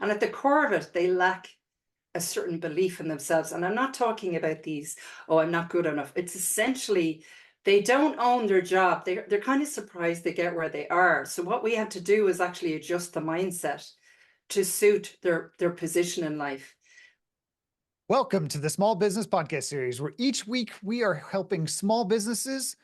And at the core of it, they lack a certain belief in themselves. And I'm not talking about these, oh, I'm not good enough. It's essentially they don't own their job. They're kind of surprised they get where they are. So what we have to do is actually adjust the mindset to suit their position in life. Welcome to the Small Business Podcast series, where each week we are helping small businesses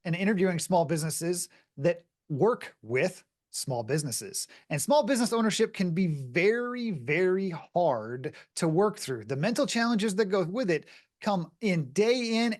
and interviewing small businesses that work with small businesses. And small business ownership can be very, very hard to work through. The mental challenges that go with it come in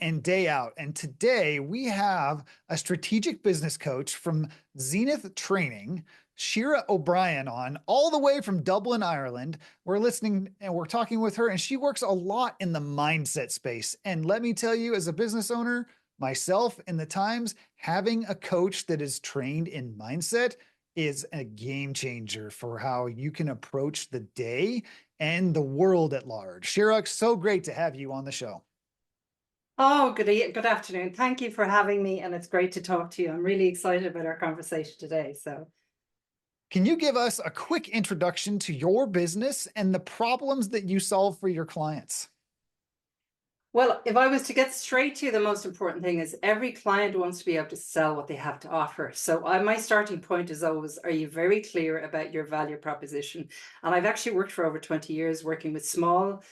and day out. And today we have a strategic business coach from Zenith Training, Shira O'Brien, on all the way from Dublin, Ireland. We're listening and we're talking with her, and she works a lot in the mindset space. And let me tell you, as a business owner, myself in the times, having a coach that is trained in mindset is a game changer for how you can approach the day and the world at large. Shira, so great to have you on the show. Oh, good afternoon. Thank you for having me, and it's great to talk to you. I'm really excited about our conversation today. Can you give us a quick introduction to your business and the problems that you solve for your clients? Well, if I was to get straight to the most important thing is every client wants to be able to sell what they have to offer. So my starting point is always, are you very clear about your value proposition? And I've actually worked for over 20 years working with small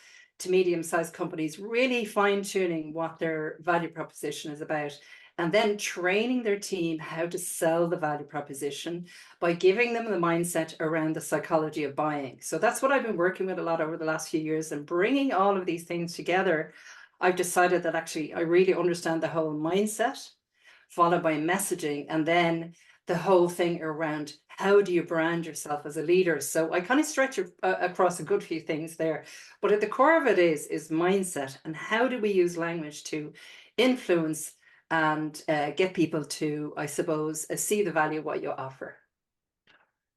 to medium-sized companies, really fine-tuning what their value proposition is about, and then training their team how to sell the value proposition by giving them the mindset around the psychology of buying. So that's what I've been working with a lot over the last few years, and bringing all of these things together. I've decided that actually I really understand the whole mindset, followed by messaging, and then the whole thing around how do you brand yourself as a leader. So I kind of stretch across a good few things there, but at the core of it is mindset, and how do we use language to influence and get people to, I suppose, see the value of what you offer.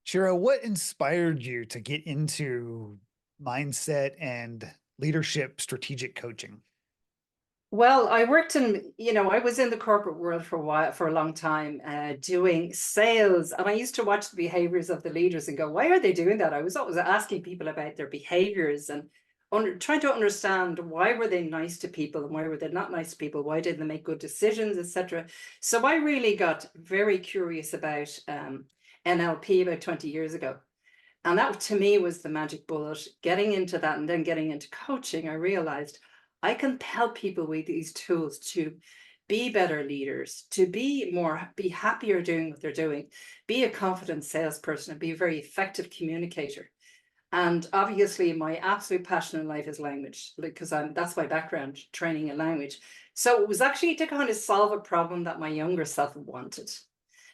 Shira, what inspired you to get into mindset and leadership strategic coaching? Well, I worked in, I was in the corporate world for a while, for a long time, doing sales. And I used to watch the behaviors of the leaders and go, why are they doing that? I was always asking people about their behaviors and trying to understand, why were they nice to people and why were they not nice to people? Why didn't they make good decisions, etc. So I really got very curious about NLP about 20 years ago. And that to me was the magic bullet. Getting into that and then getting into coaching, I realized I can help people with these tools to be better leaders, to be happier doing what they're doing, be a confident salesperson, and be a very effective communicator. And obviously, my absolute passion in life is language, because that's my background, training in language. So it was actually to kind of solve a problem that my younger self wanted,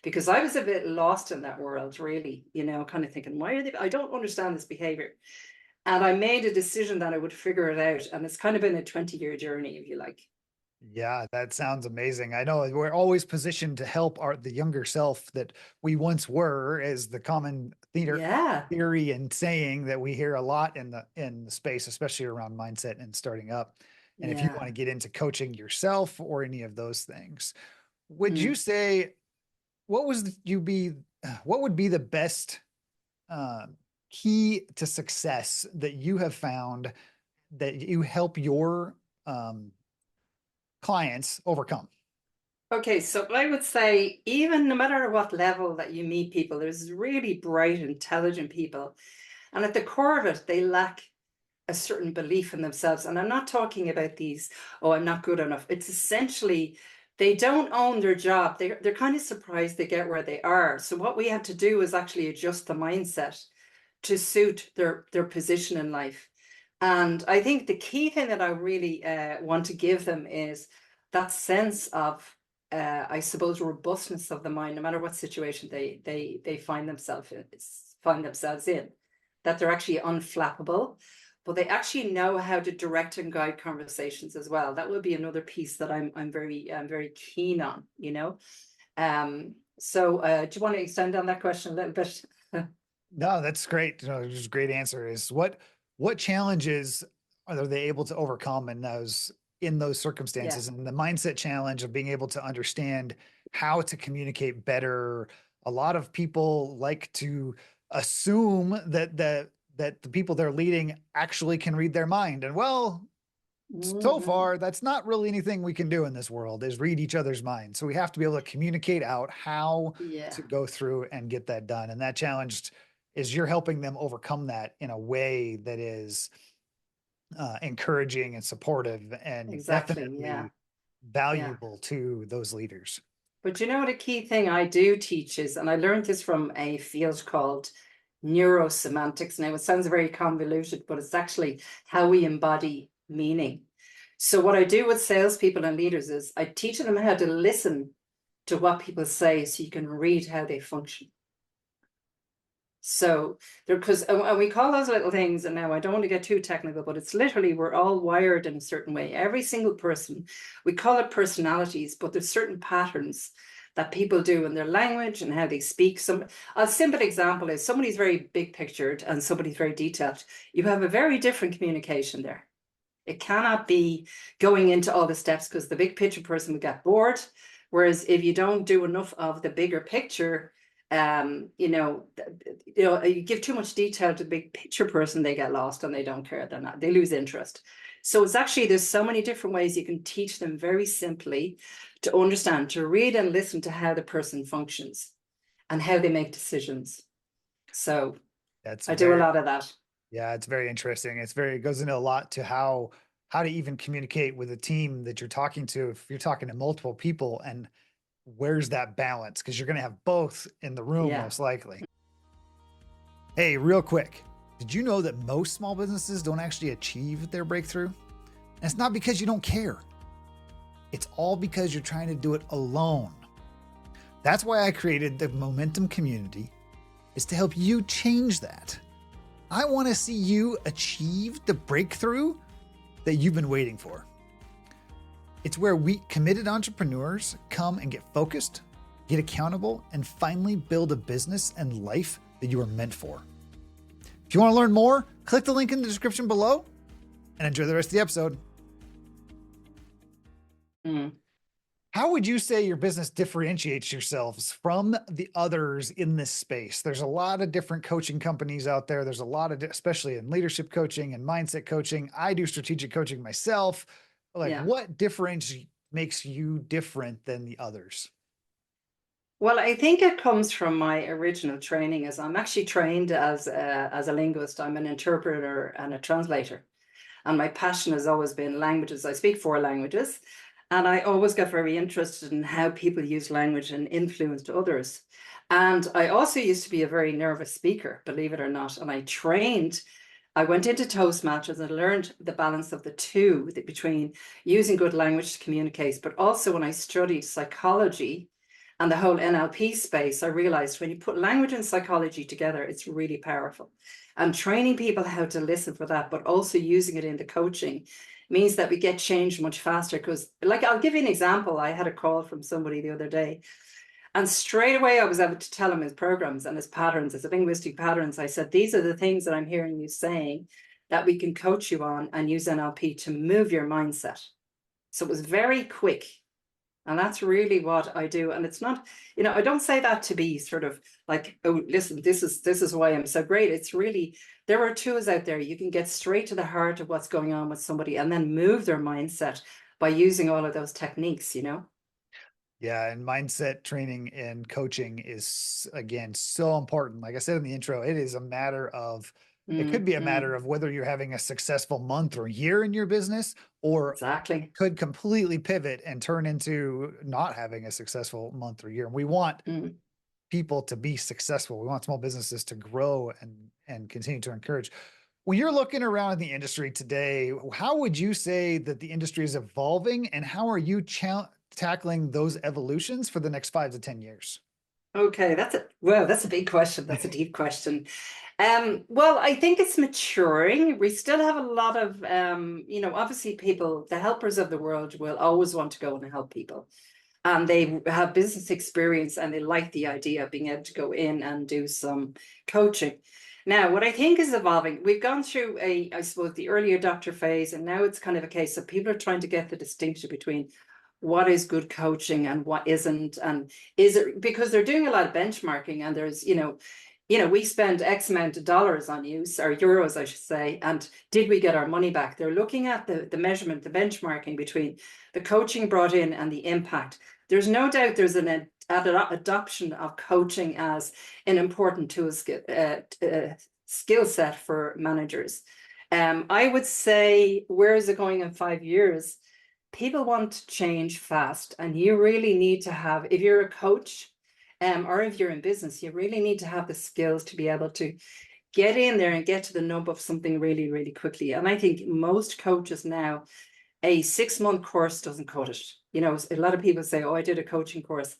because I was a bit lost in that world, really, kind of thinking, why are they? I don't understand this behavior. And I made a decision that I would figure it out. And it's kind of been a 20-year journey, if you like. Yeah, that sounds amazing. I know we're always positioned to help the younger self that we once were, as the common Yeah. theory and saying that we hear a lot in the space, especially around mindset and starting up. And if you Yeah. want to get into coaching yourself or any of those things, would you Mm. say what would be the best uh, key to success that you have found that you help your clients overcome? Okay, so I would say, even no matter what level that you meet people, there's really bright, intelligent people. And at the core of it, they lack a certain belief in themselves. And I'm not talking about these, oh, I'm not good enough. It's essentially they don't own their job. They're kind of surprised they get where they are. So what we have to do is actually adjust the mindset to suit their position in life. And I think the key thing that I really want to give them is that sense of, I suppose, robustness of the mind, no matter what situation they find themselves in, that they're actually unflappable, but they actually know how to direct and guide conversations as well. That would be another piece that I'm very keen on. So do you want to extend on that question a little bit? No, that's great. Just a great answer. Is what challenges are they able to overcome in those Yeah. circumstances, and the mindset challenge of being able to understand how to communicate better? A lot of people like to assume that that the people they're leading actually can read their mind. And well, so Mhm. far, that's not really anything we can do in this world, is read each other's minds. So we have to be able to communicate out how Yeah, to go through and get that done. And that challenge is you're helping them overcome that in a way that is encouraging and supportive and exactly. Yeah, definitely yeah. valuable to those leaders. But you know, the key thing I do teach is, and I learned this from a field called neurosemantics. Now, it sounds very convoluted, but it's actually how we embody meaning. So, what I do with salespeople and leaders is I teach them how to listen to what people say so you can read how they function. So there, because and we call those little things, and now I don't want to get too technical, but it's literally we're all wired in a certain way. Every single person, we call it personalities, but there's certain patterns that people do in their language and how they speak. Some a simple example is somebody's very big pictured and somebody's very detailed. You have a very different communication there. It cannot be going into all the steps because the big picture person would get bored. Whereas if you don't do enough of the bigger picture, you give too much detail to the big picture person, they get lost and they don't care. They lose interest. So it's actually, there's so many different ways you can teach them very simply to understand, to read and listen to how the person functions and how they make decisions. So That's I do a very, lot of that. yeah, it's very interesting. It goes into a lot to how to even communicate with a team that you're talking to. If you're talking to multiple people, and where's that balance? Because you're going to have both in the room, Yeah. most likely. Hey, real quick, did you know that most small businesses don't actually achieve their breakthrough? And it's not because you don't care. It's all because you're trying to do it alone. That's why I created the Momentum Community, is to help you change that. I want to see you achieve the breakthrough that you've been waiting for. It's where we committed entrepreneurs come and get focused, get accountable, and finally build a business and life that you are meant for. If you want to learn more, click the link in the description below and enjoy the rest of the episode. Mm. How would you say your business differentiates yourselves from the others in this space? There's a lot of different coaching companies out there. There's a lot of, especially in leadership coaching and mindset coaching. I do strategic coaching myself. Like, Yeah. what makes you different than the others? Well, I think it comes from my original training as I'm actually trained as a linguist. I'm an interpreter and a translator. And my passion has always been languages. I speak 4 languages. And I always got very interested in how people use language and influence others. And I also used to be a very nervous speaker, believe it or not. And I went into Toastmasters and learned the balance of the two between using good language to communicate. But also, when I studied psychology and the whole NLP space, I realized when you put language and psychology together, it's really powerful. And training people how to listen for that, but also using it in the coaching means that we get change much faster. Because, like, I'll give you an example. I had a call from somebody the other day, and straight away I was able to tell him his programs and his patterns, his linguistic patterns. I said, these are the things that I'm hearing you saying that we can coach you on and use NLP to move your mindset. So it was very quick. And that's really what I do. And it's not, I don't say that to be sort of like, oh, listen, this is why I'm so great. It's really, there are tools out there. You can get straight to the heart of what's going on with somebody and then move their mindset by using all of those techniques. Yeah, and mindset training and coaching is, again, so important. Like I said in the intro, it could be a matter of whether you're having a successful month or year in your business, or Exactly. could completely pivot and turn into not having a successful month or year. And we want Mm. people to be successful. We want small businesses to grow and continue to encourage. When you're looking around the industry today, how would you say that the industry is evolving, and how are you tackling those evolutions for the next 5 to 10 years? Okay, that's a big question. That's a deep question. Well, I think it's maturing. We still have a lot of, obviously people, the helpers of the world will always want to go and help people. And they have business experience and they like the idea of being able to go in and do some coaching. Now, what I think is evolving, we've gone through I suppose, the early adopter phase, and now it's kind of a case of people are trying to get the distinction between what is good coaching and what isn't. And is it because they're doing a lot of benchmarking, and there's, we spend X amount of dollars on you, or euros, I should say, and did we get our money back? They're looking at the measurement, the benchmarking between the coaching brought in and the impact. There's no doubt there's an adoption of coaching as an important tool skill set for managers. I would say, where is it going in 5 years? People want to change fast, and you really need to have, if you're a coach, or if you're in business, you really need to have the skills to be able to get in there and get to the nub of something really, really quickly. And I think most coaches now, a 6-month course doesn't cut it. A lot of people say, oh, I did a coaching course.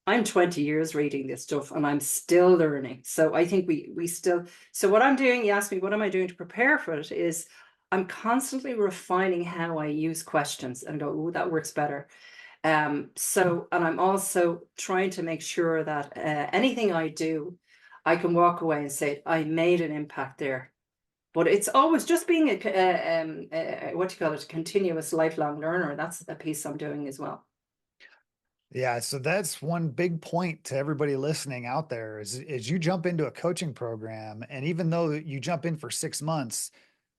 I'm 20 years reading this stuff and I'm still learning. So I think we still, so what I'm doing, you asked me, what am I doing to prepare for it, is I'm constantly refining how I use questions and go, oh, that works better. And I'm also trying to make sure that anything I do, I can walk away and say, I made an impact there. But it's always just being what do you call it, a continuous lifelong learner. That's a piece I'm doing as well. Yeah, so that's one big point to everybody listening out there is you jump into a coaching program, and even though you jump in for 6 months,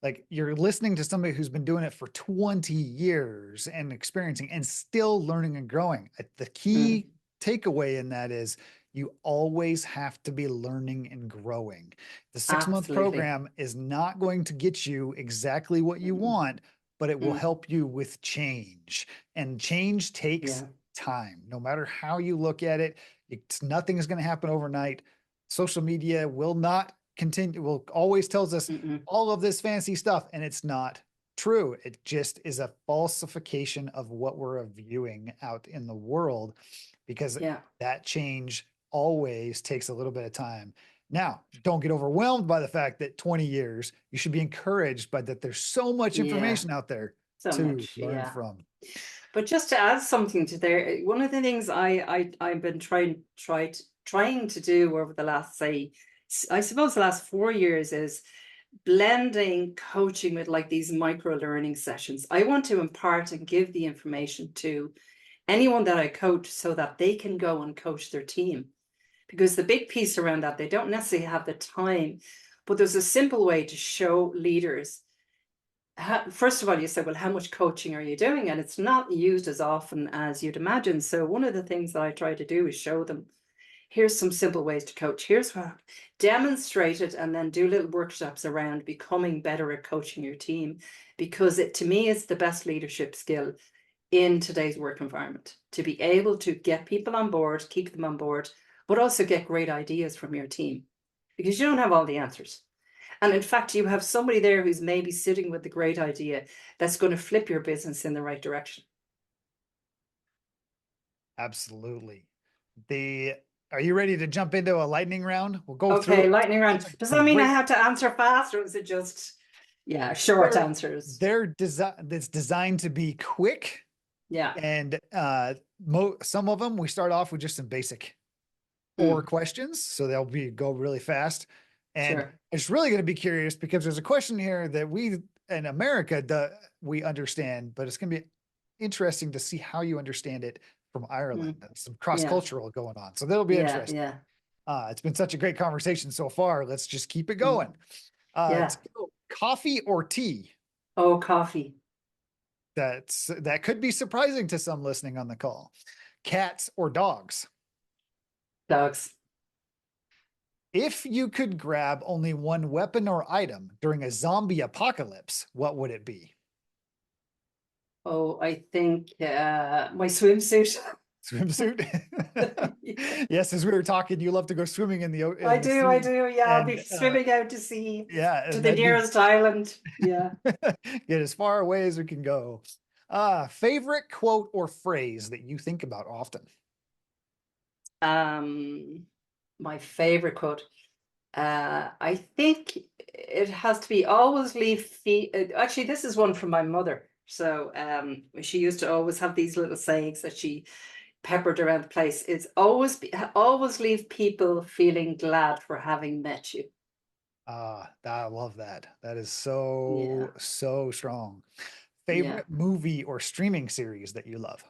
like you're listening to somebody who's been doing it for 20 years and experiencing and still learning and growing. The key takeaway in that is you always have to be learning and growing. The 6-month program is not going to get you exactly what you want, but it will help you with change, and change takes time. No matter how you look at it, nothing is going to happen overnight. Social media will not continue, will always tells us all of this fancy stuff, and it's not true. It just is a falsification of what we're viewing out in the world, because that change always takes a little bit of time. Now, don't get overwhelmed by the fact that 20 years, you should be encouraged by that. There's so much information out there to learn from. But just to add something to there, one of the things I've been trying to do over the last, say, I suppose the last 4 years, is blending coaching with like these micro learning sessions. I want to impart and give the information to anyone that I coach so that they can go and coach their team. Because the big piece around that, they don't necessarily have the time, but there's a simple way to show leaders. First of all, you say, well, how much coaching are you doing? And it's not used as often as you'd imagine. So one of the things that I try to do is show them, here's some simple ways to coach. Here's what, demonstrate it, and then do little workshops around becoming better at coaching your team. Because it, to me, is the best leadership skill in today's work environment, to be able to get people on board, keep them on board, but also get great ideas from your team, because you don't have all the answers. And in fact, you have somebody there who's maybe sitting with the great idea that's going to flip your business in the right direction. Absolutely. Are you ready to jump into a lightning round? We'll go through. Okay, lightning round. Does that mean I have to answer fast, or is it just, short answers? It's designed to be quick. Yeah. And some of them, we start off with just some basic 4 questions. So they'll go really fast. And it's really going to be curious because there's a question here that we in America, we understand, but it's going to be interesting to see how you understand it from Ireland. Some cross-cultural going on. So that'll be interesting. Yeah. It's been such a great conversation so far. Let's just keep it going. Coffee or tea? Oh, coffee. That could be surprising to some listening on the call. Cats or dogs? Dogs. If you could grab only one weapon or item during a zombie apocalypse, what would it be? Oh, I think my swimsuit. Swimsuit? Yes, as we were talking, you love to go swimming in the ocean. I do. Yeah, I'll be swimming out to sea. Yeah. To the nearest island. Yeah. Get as far away as we can go. Favorite quote or phrase that you think about often? My favorite quote. I think it has to be always leave feet. Actually, this is one from my mother. So she used to always have these little sayings that she peppered around the place. It's always leave people feeling glad for having met you. I love that. That is so strong. Favorite movie or streaming series that you love?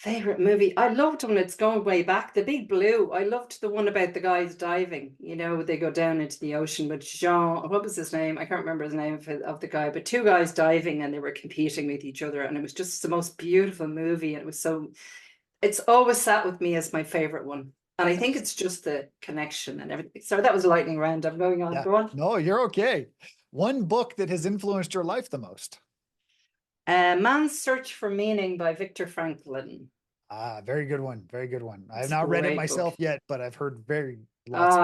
Favorite movie? I loved when it's going way back. The Big Blue. I loved the one about the guys diving. You know, they go down into the ocean with Jean. What was his name? I can't remember his name of the guy, but two guys diving and they were competing with each other. And it was just the most beautiful movie. And it was so, it's always sat with me as my favorite one. And I think it's just the connection and everything. So that was a lightning round. I'm going on. Yeah. Go on. No, you're okay. One book that has influenced your life the most. Man's Search for Meaning by Viktor Franklin. Ah, very good one. Very good one. I have It's a not read it great book. myself yet, but I've heard very lots.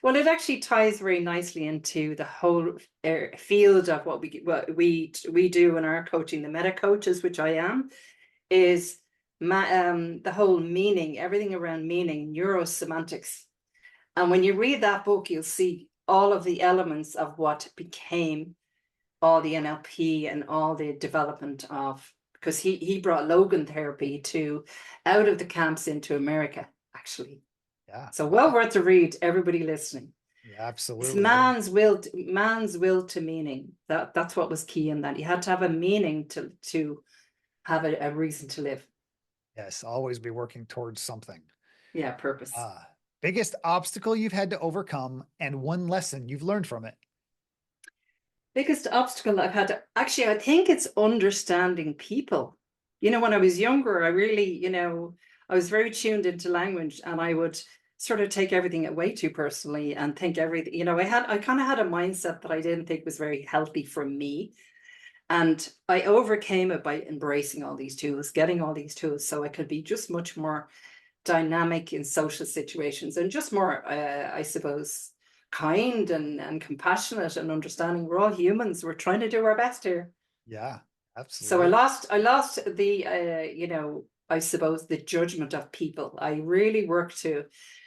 Well, it actually ties very nicely into the whole field of what we do in our coaching, the meta coaches, which I am, is the whole meaning, everything around meaning, neurosemantics. And when you read that book, you'll see all of the elements of what became all the NLP and all the development of, because he brought Logan therapy to out of the camps into America, actually. Yeah. So well worth the read, everybody listening. Yeah, It's absolutely. man's will to meaning. That's what was key in that. You had to have a meaning to have a reason to live. Yes, always be working towards something. Yeah, purpose. Biggest obstacle you've had to overcome and one lesson you've learned from it. Biggest obstacle I've had to, actually, I think it's understanding people. You know, when I was younger, I really, I was very tuned into language and I would sort of take everything way too personally and think everything, I kind of had a mindset that I didn't think was very healthy for me. And I overcame it by embracing all these tools, getting all these tools so I could be just much more dynamic in social situations and just more, I suppose, kind and compassionate and understanding. We're all humans. We're trying to do our best here. Yeah, So I absolutely. lost the, I suppose the judgment of people. I really work to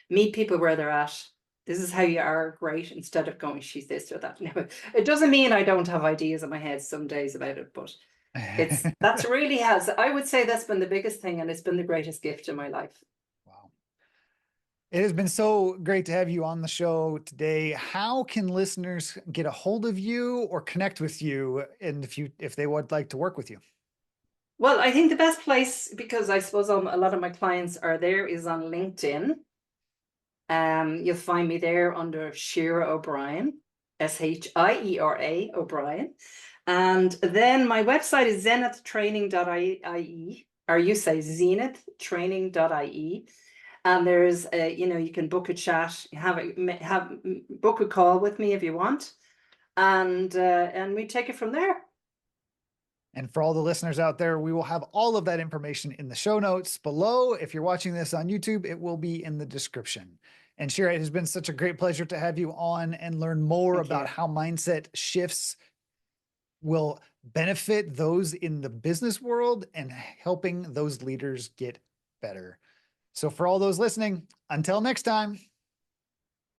meet people where they're at. This is how you are, great, instead of going, she's this or that. No, it doesn't mean I don't have ideas in my head some days about it, but that's really has, I would say that's been the biggest thing and it's been the greatest gift in my life. Wow. It has been so great to have you on the show today. How can listeners get a hold of you or connect with you and if they would like to work with you? Well, I think the best place, because I suppose a lot of my clients are there, is on LinkedIn. You'll find me there under Shira O'Brien, Shira O'Brien. And then my website is zenithtraining.ie, or you say zenithtraining.ie. And there's you can book a chat, book a call with me if you want, and we take it from there. And for all the listeners out there, we will have all of that information in the show notes below. If you're watching this on YouTube, it will be in the description. And Shira, it has been such a great pleasure to have you on and learn more about how mindset shifts will benefit those in the business world and helping those leaders get better. So for all those listening, until next time.